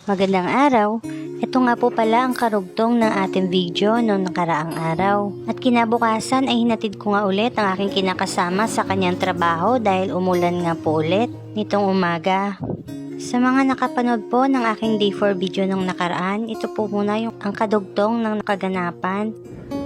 Magandang araw! Ito nga po pala ang karugtong ng ating video noong nakaraang araw. At kinabukasan ay hinatid ko nga ulit ang aking kinakasama sa kanyang trabaho dahil umulan nga po ulit nitong umaga. Sa mga nakapanood po ng aking day 4 video nung nakaraan, ito po muna ang kadugtong ng nakaganapan.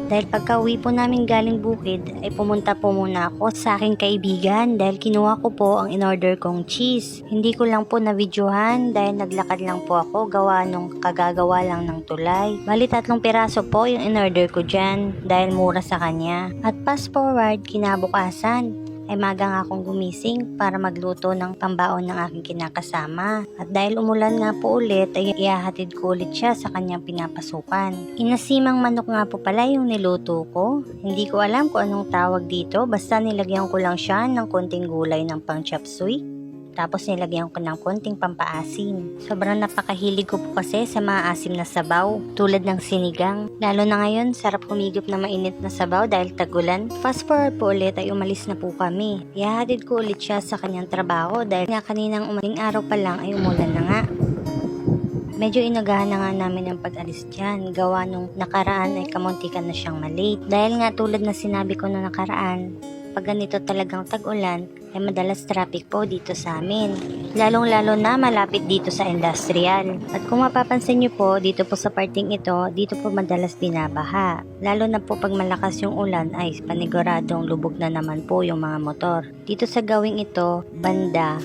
Dahil pagka-uwi po namin galing bukid ay pumunta po muna ako sa aking kaibigan dahil kinuha ko po ang in-order kong cheese. Hindi ko lang po na-videohan dahil naglakad lang po ako gawa nung kagagawa lang ng tulay. Bali 3 piraso po yung in-order ko dyan dahil mura sa kanya. At fast forward kinabukasan ay maga nga akong gumising para magluto ng pambaon ng aking kinakasama. At dahil umulan nga po ulit ay ihahatid ko ulit siya sa kanyang pinapasukan. Inasimang manok nga po pala yung niluto ko. Hindi ko alam kung anong tawag dito, basta nilagyan ko lang siya ng konting gulay ng pang chop suey. Tapos nilagyan ko ng konting pampaasim. Sobrang napakahilig ko po kasi sa mga asim na sabaw, tulad ng sinigang. Lalo na ngayon, sarap humigop na mainit na sabaw dahil tagulan. Fast forward po ulit ay umalis na po kami. Ihahatid ko ulit siya sa kanyang trabaho dahil nga kaninang umaling araw pa lang ay umulan na nga. Medyo inagahan na nga namin ang pag-alis dyan. Gawa nung nakaraan ay kamuntikan na siyang malate. Dahil nga tulad na sinabi ko nung nakaraan, pag ganito talagang tag-ulan, ay madalas traffic po dito sa amin. Lalong-lalo na malapit dito sa industrial. At kung mapapansin nyo po, dito po sa parting ito, dito po madalas binabaha. Lalo na po pag malakas yung ulan ay paniguradong lubog na naman po yung mga motor. Dito sa gawing ito, banda,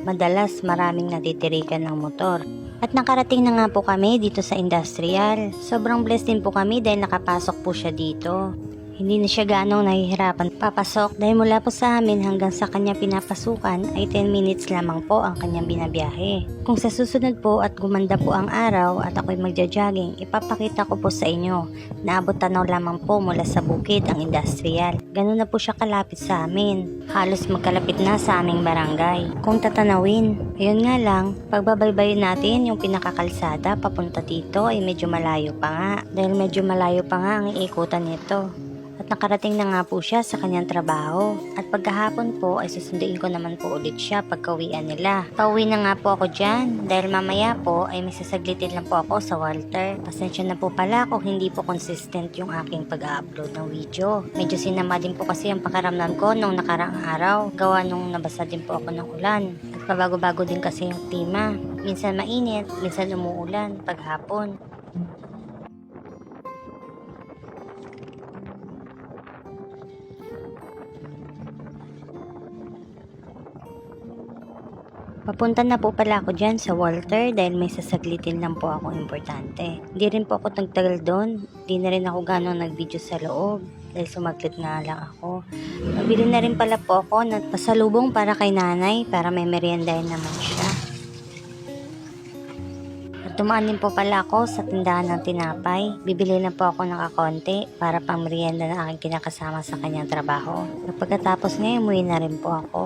madalas maraming natitirikan ng motor. At nakarating na nga po kami dito sa industrial. Sobrang blessed din po kami dahil nakapasok po siya dito. Hindi na siya ganong nahihirapan papasok dahil mula po sa amin hanggang sa kanya pinapasukan ay 10 minutes lamang po ang kanyang binabiyahe. Kung sa susunod po at gumanda po ang araw at ako'y magja-jogging, ipapakita ko po sa inyo na abot tanaw lamang po mula sa bukid ang industrial. Ganun na po siya kalapit sa amin. Halos magkalapit na sa aming barangay. Kung tatanawin, ayun nga lang, pagbabaybayin natin yung pinakakalsada papunta dito ay medyo malayo pa nga. Dahil medyo malayo pa nga ang iikutan nito. At nakarating na nga po siya sa kanyang trabaho. At pagkahapon po ay susunduin ko naman po ulit siya pagkawian nila. Pauwi na nga po ako dyan dahil mamaya po ay may sasaglitin lang po ako sa Walter. Pasensya na po pala kung hindi po consistent yung aking pag-upload ng video. Medyo sinama din po kasi ang pakaramdam ko nung nakaraang araw. Gawa nung nabasa din po ako ng ulan. At pabago-bago din kasi yung klima. Minsan mainit, minsan umuulan paghapon. Papunta na po pala ako dyan sa Walter dahil may sasaglitin lang po ako importante. Hindi rin po ako nagtagal doon. Hindi na rin ako ganong nag-video sa loob dahil sumaglit nga lang ako. Nabili na rin pala po ako ng pasalubong para kay nanay para may meriendahin naman siya. At dumaan din po pala ako sa tindahan ng tinapay. Bibili lang po ako ng kakonti para pang merienda ng aking kinakasama sa kanyang trabaho. At pagkatapos ngayon, umuwi na rin po ako.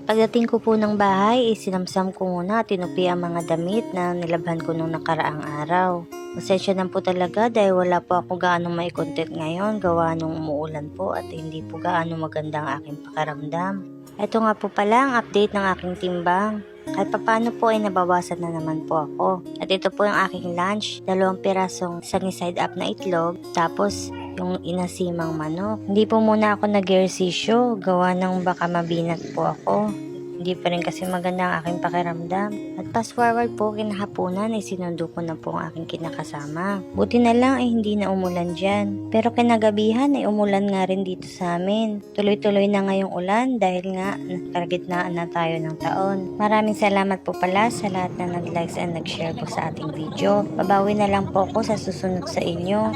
Pagdating ko po ng bahay, sinamsam ko muna at tinupi ang mga damit na nilabhan ko nung nakaraang araw. Pasensya na po talaga dahil wala po ako gaano may content ngayon gawa nung umuulan po at hindi po gaano maganda ang aking pakaramdam. Ito nga po pala ang update ng aking timbang. Kahit papano po ay nabawasan na naman po ako. At ito po yung aking lunch, 2 pirasong sunny side up na itlog, tapos yung inasimang manok. Hindi po muna ako nag-ehersisyo, gawa ng baka mabinat po ako. Hindi pa rin kasi maganda ang aking pakiramdam. At fast forward po, kinahaponan ay sinundo ko na po ang aking kinakasama. Buti na lang ay hindi na umulan dyan. Pero kinagabihan ay umulan nga rin dito sa amin. Tuloy-tuloy na ngayong ulan dahil nga kalagitnaan na tayo ng taon. Maraming salamat po pala sa lahat na nag-likes and nag-share po sa ating video. Babawi na lang po ako sa susunod sa inyo.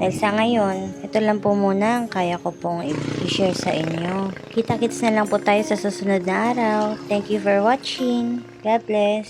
Dahil sa ngayon, ito lang po muna ang kaya ko pong i-share sa inyo. Kita-kits na lang po tayo sa susunod na araw. Thank you for watching. God bless.